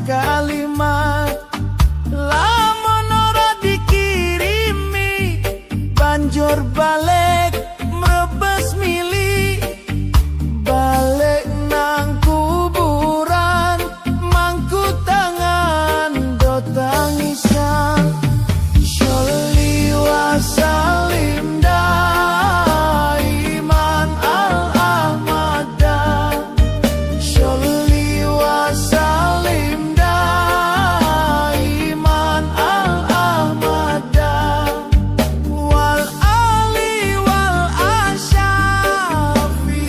kalimat. Lamun ora dikirimi banjur balik mrebes mili. Balik nang kuburan mangku tangan do tangisan. Sholli wa salim daiman al-ahmada. Sholli wa salim daiman al-ahmada. Wal ali wal asyafi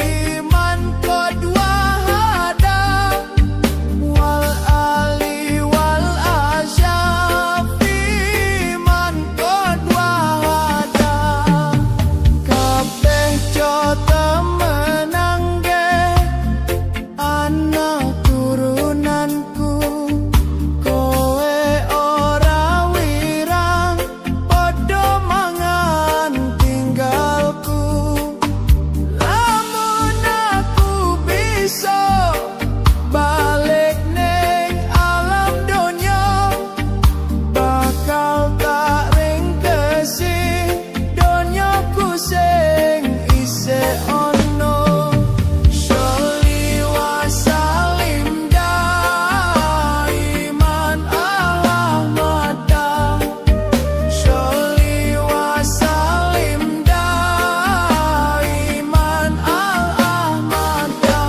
man qad wahada. Wal ali wal asyafi man qad wahada. Kabeh coto menang nggih anak turunanku. Kowe ora wirang padha mangan tinggalku. Lamun aku bisa balik ning alam donya, bakal tak ringkesi donyaku sing isih ono. Sholli wa salim daiman al-ahmada. Sholli wa salim daiman al-ahmada.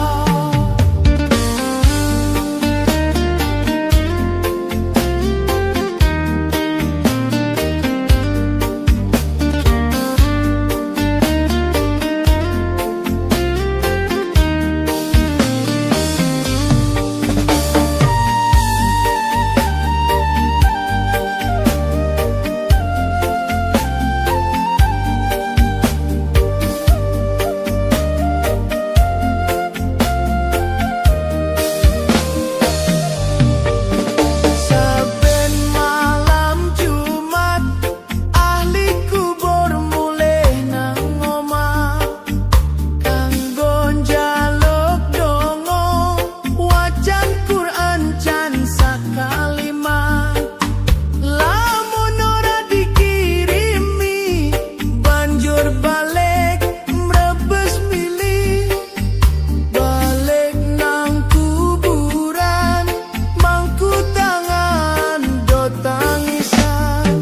Saben malam Jumat ahli kubur mulih nang omah kanggo njaluk donga wacan Quran jan sakalimat. Lamun ora dikirimi banjur balik mrebes mili. Balik nang kuburan mangku tangan do tangisan.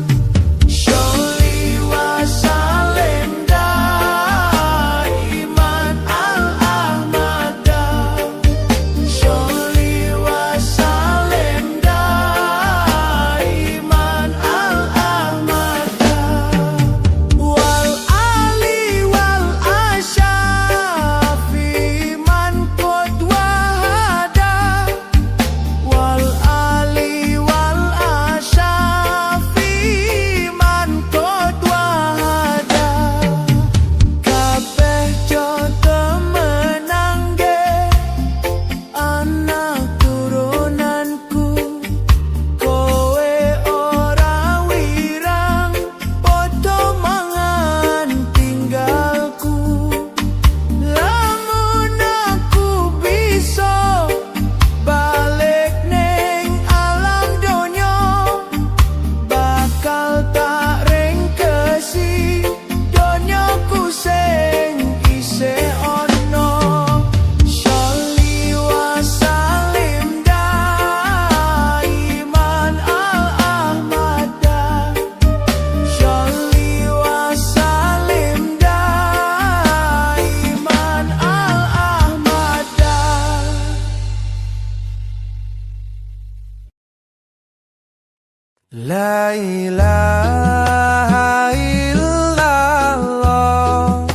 Sholli wa salim daiman al-ahmada. Sholli wa salim daiman al-ahmada. Wal ali wal asyafi man qad wahada. Wal ali wal asyafi man qad wahada. Kabeh coto menang nggih anak turunanku. Kowe ora wirang padha mangan tinggalku. Lamun aku bisa balik ning alam donya, bakal tak ringkesi donyaku sing isih ono. Sholli wa salim daiman al-ahmada. Sholli wa salim daiman al-ahmada. La ilaha illallah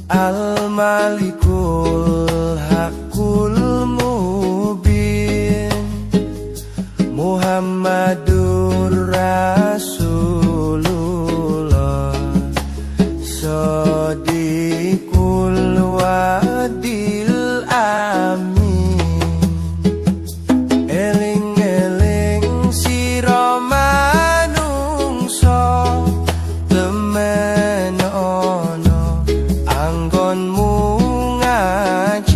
al-malikul hakul mubin Muhammadur Rasulullah Sadiqul wadil amin. Eling-eling sira manungsa temen ana anggonmu ngaji.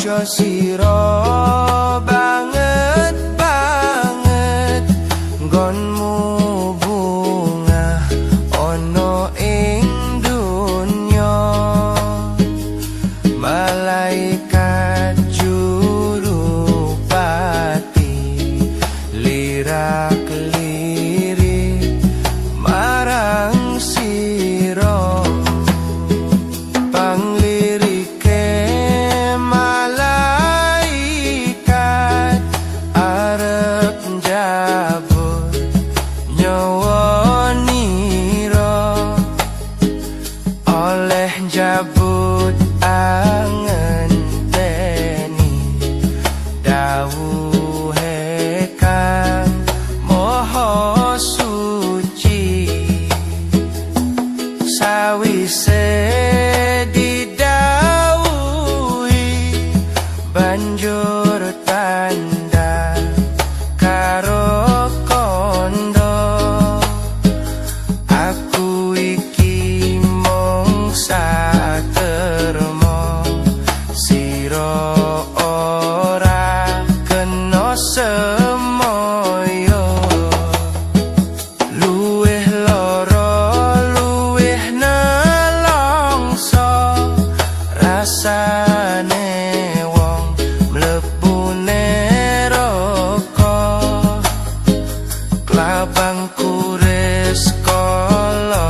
Aja sira banget nggonmu bunga ono ing dunya malaikat jurupati lirak lirik marang sira panglirike malaikat arep njabut nyawa nira oleh njabut angenteni dawuhe kang maha suci sawise didhawuhi banjur tanda karo kondo aku iki mung satermo sira ora kena semoyo luwih lara luwih nelongso rasane wong mlebu neraka klabang kuris kala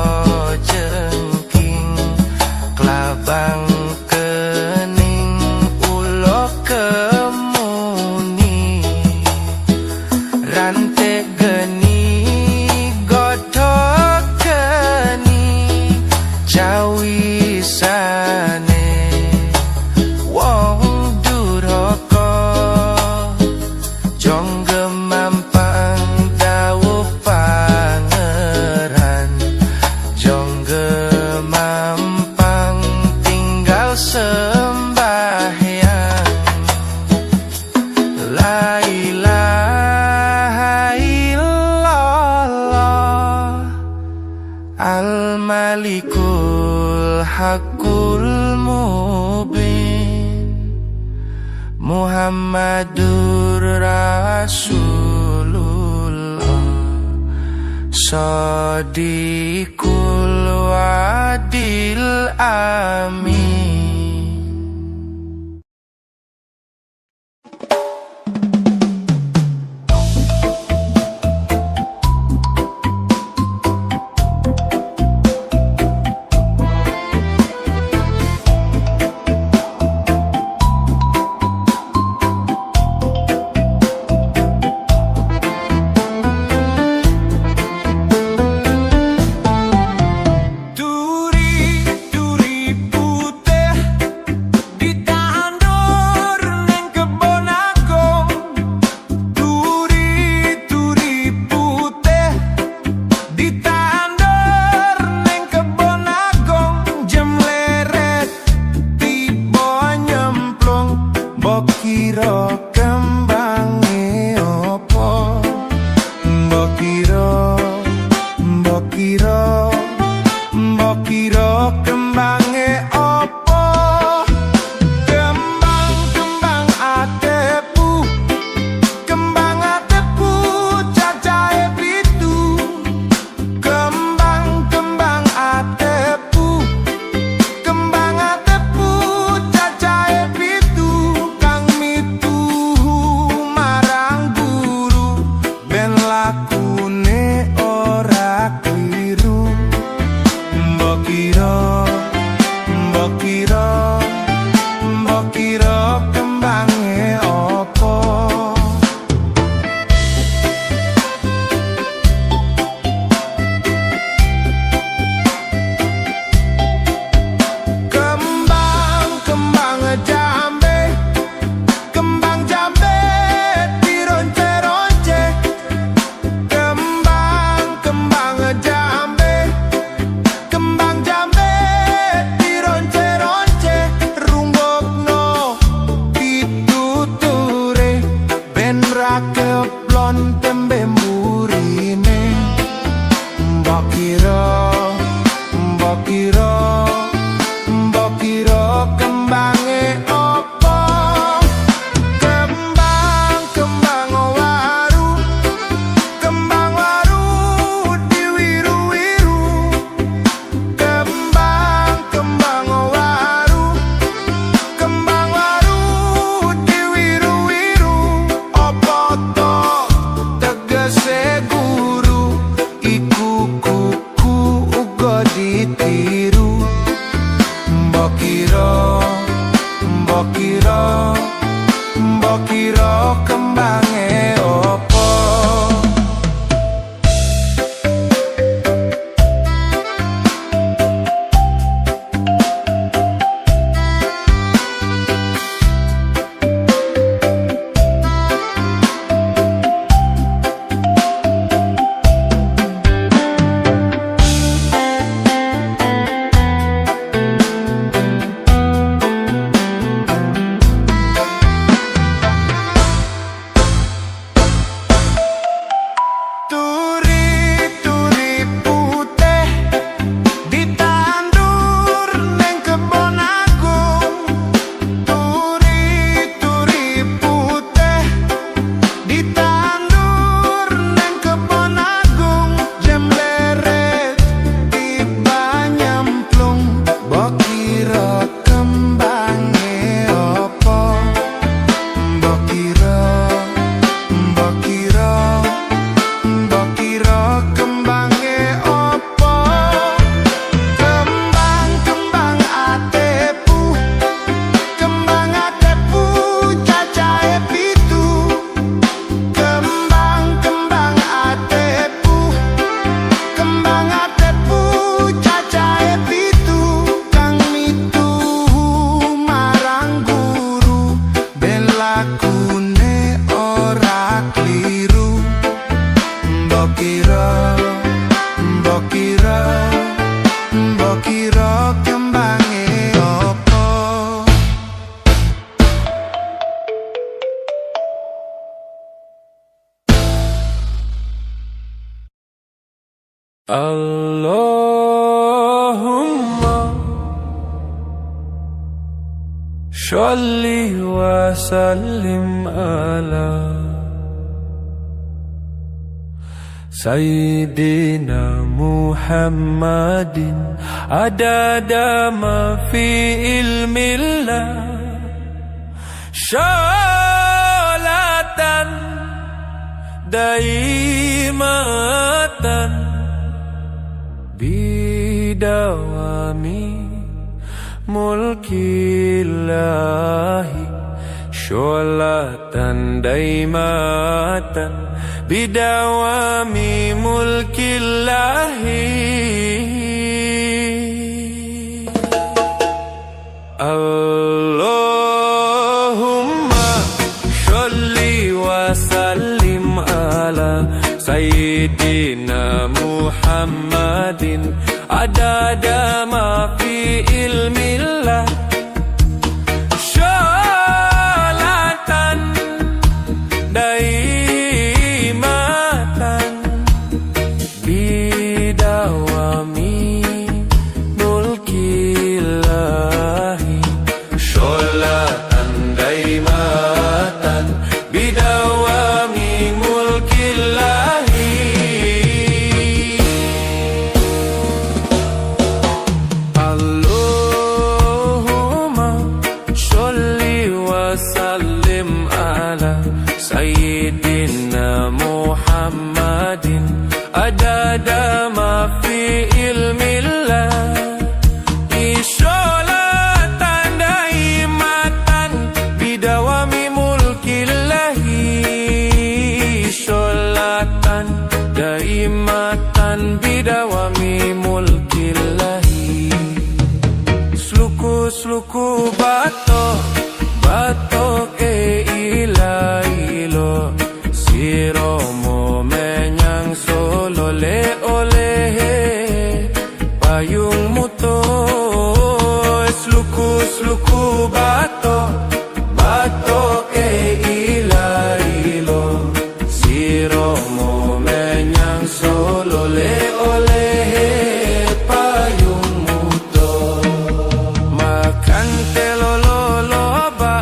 jengking klabang kening ulo kemuni rantek geni godhok geni jawisane wong duraka jongge mampang dawuh pangeran jongge mampang tinggal sembahyang la ilaha illallah al-malikul haqqul mubin Muhammadur Rasulullah Shadiqul wadil amin. Duri, duri putih mbok kira kembange opo. Mbok kira kembange opo. Allahumma sholli wa sallim ala Sayyidina Muhammadin adada ma fi ilmillah sholatan daimatan bidawami mulkillahi sholatan daimatan bidawami mulkillahi. Allahumma sholli wa sallim ala Sayyidina Muhammadin adada ma fi ilmillah sholatan daimatan bidawami mulkillahi sholatan daimatan bidawami mulkillahi. Allahumma sholli wa sallim ala Sayyidina Muhammadin adada ma fi ilmillah sholatan daimatan bidawami mulkillahi sholatan daimatan bidawami mulkillahi. Sluku batok ilo siromo menyang solo le oleh payung muto. Sluku batok ilo siromo menyang solo le oleh payung muto. Makan telolo loba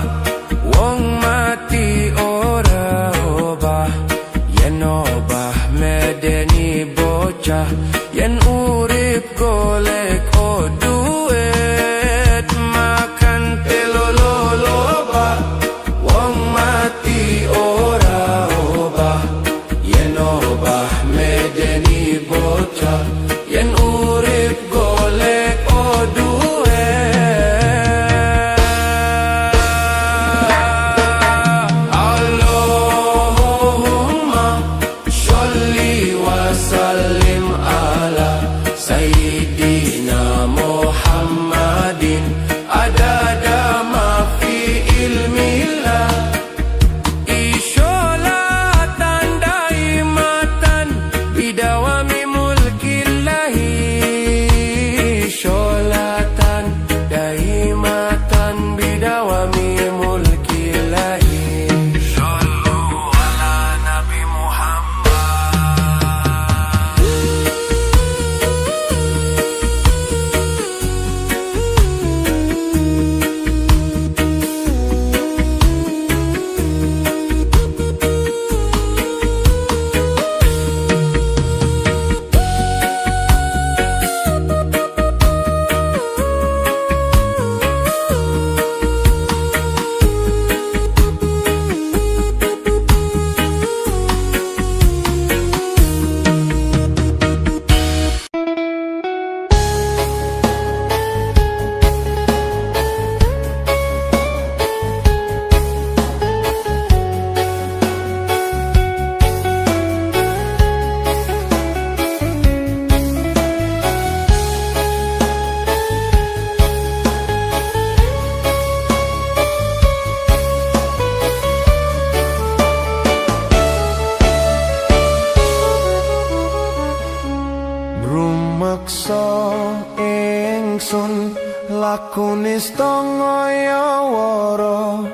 lakunis tongaya wara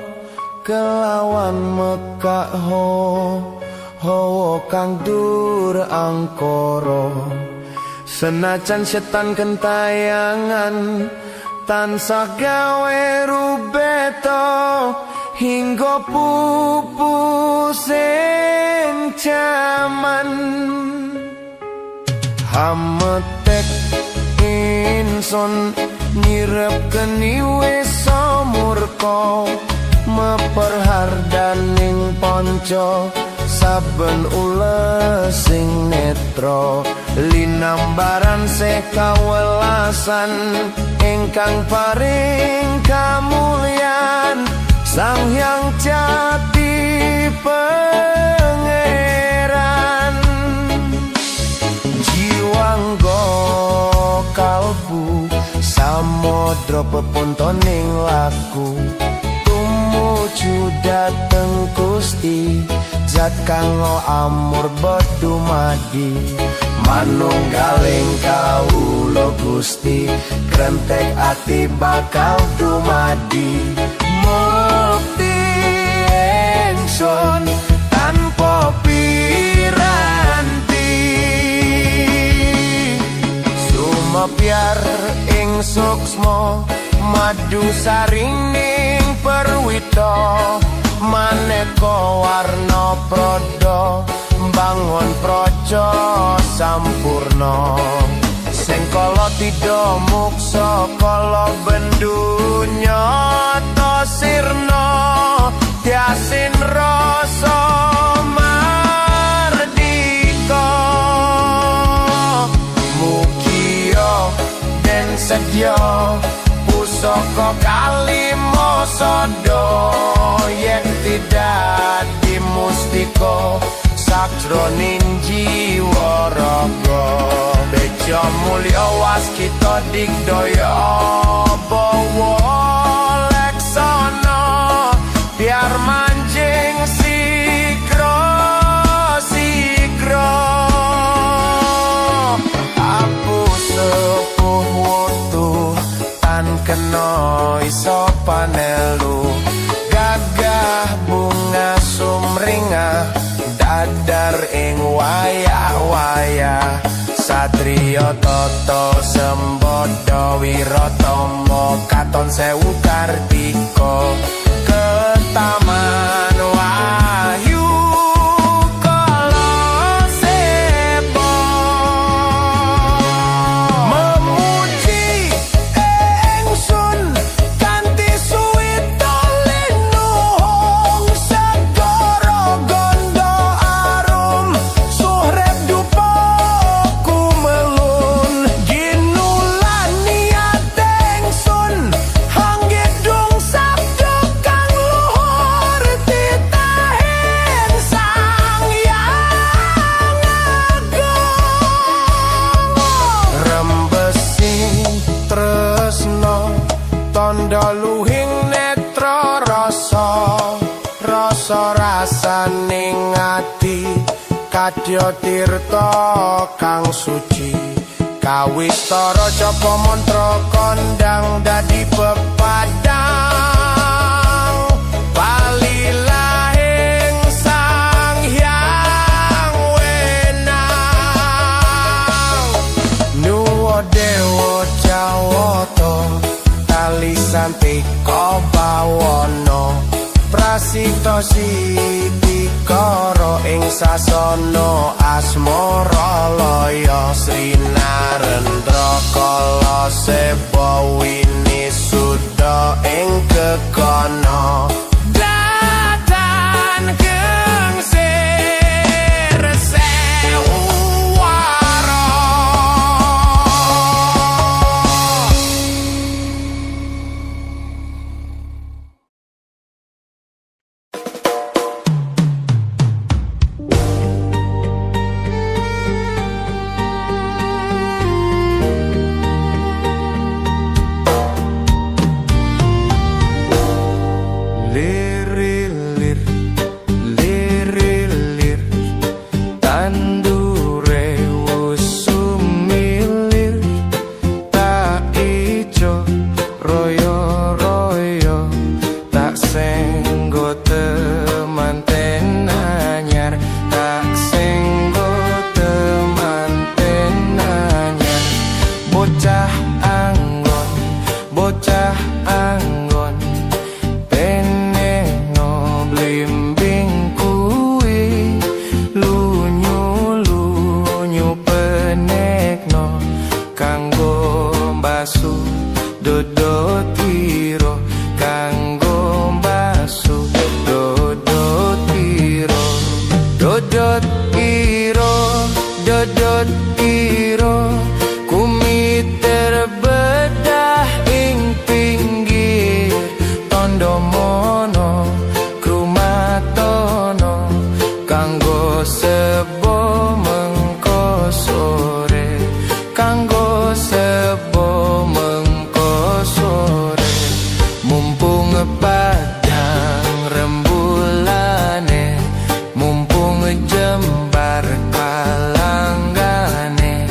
kelawan mekak hawa kang dur angkara senajan setan kentayangan tansah gawe rubeto hingga pupusing jaman hametek insun nyirep keniwe samurka meperhardaning panca saben ules sing netra linambaran sekawelasan ingkang paring kamulyan Sang Hyang Jati Pangeran jiwangga kalbu samodra pepuntoning laku tumuju dhateng Gusti zat kang amur bedumadi manunggaling kawula Gusti krentek ati bakal dumadi mukti ingsun tanpa piranti sumepyar ing suksma madu sarining perwita maneka warna prada bangun praja sampurna sing kala tidha muksa kala bendunya ta sirna tiasin rasa mardika mugia den sedya pusaka kalima sada yen tidak dimustika sakjroning jiwa raga beja mulya waskita digdaya bawa leksana biar manjing sigra apu sepuh wutuh tan kena iso panelu gagah bunga sumringah dadar ing wayah-wayah satriya tata sembada wiratama katon sewu kartika ketaman wahyu kala seba memuji ingsun kanthi suwita linuhung segara gondo arum suhrep dupa kumelun ginulan niat ingsun hanggedung sabda kang luhur titahen Sang Hyang Agung rembesi tresna tandha luhing netra rasa rasaning ati kadya tirta kang suci kawistara japa mantra kondang dadi pepadang palilahing Sang Hyang Wenang nuwa dewa jawata talisantika bawana prasita sitikara ing sasana asmara laya Srinarendra kala seba winisuda ing kekana datan kengsir sewara royo-royo tak senggo temanten anyar, tak senggo temanten anyar. Bocah anggon peneno blimbing kuwi, lunyu penekno kanggo basu dodo tiro, kanggo basu dodo tiro. Dodot iro, dodot iro, kumit terbedah ing pinggir tondo mono krumatono, kanggo sebo mengko sore, kanggo sebo mengko sore. Mumpung padang rembulane, mumpung jembar kalanggane,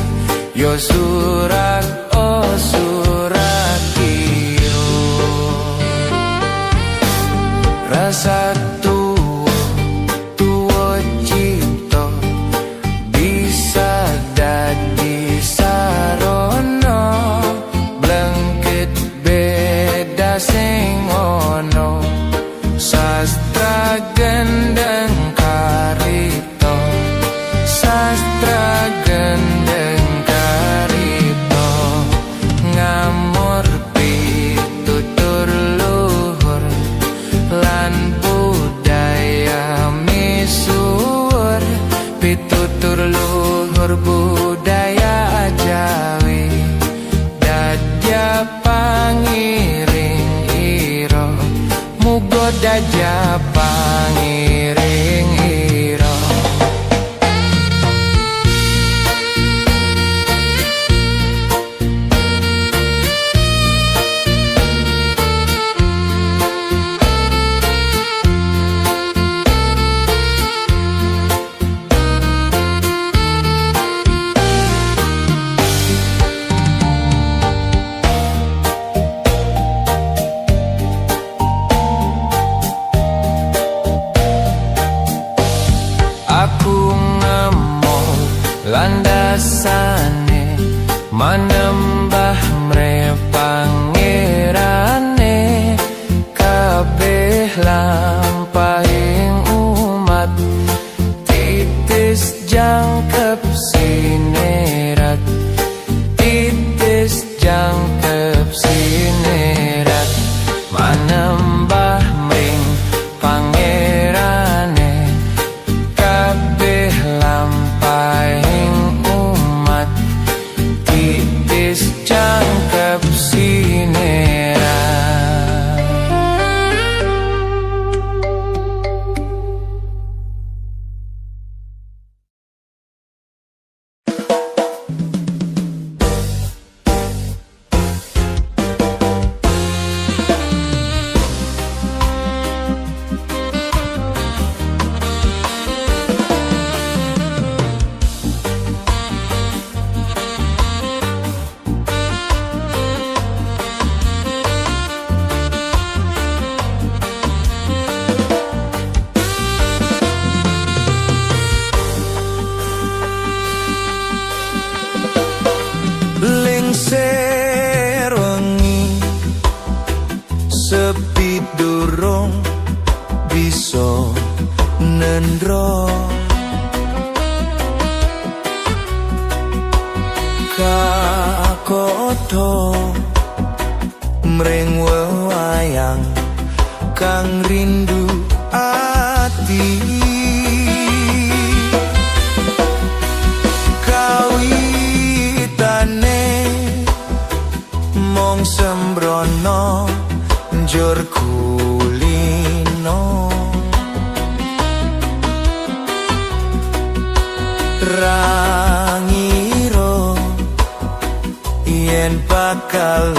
yo surat oh surat kiro. Rasa tuwo cipto bisa dadi sarono, blengket beda sing ono, sastra gendeng karito, sastra gendeng karito. Ngamur pitutur luhur lan budaya misuwur, pitutur luhur budaya Jawi dadya pangiring iro, muga dadya pangiring iro. Aku ngemol landasane, manembah mre pangerane, kabeh lampahing umat, titis jangkep sinerat, titis jangkep sinerat. Manembah mring pangerane, kabeh lampahing umat, titis jangkep sinerat. Lingsir wengi sepi durung bisa nendro, kakoto mring wewayang kang rindu ati. Kawitane mong sembrono njur kulino, rangiro yen bakal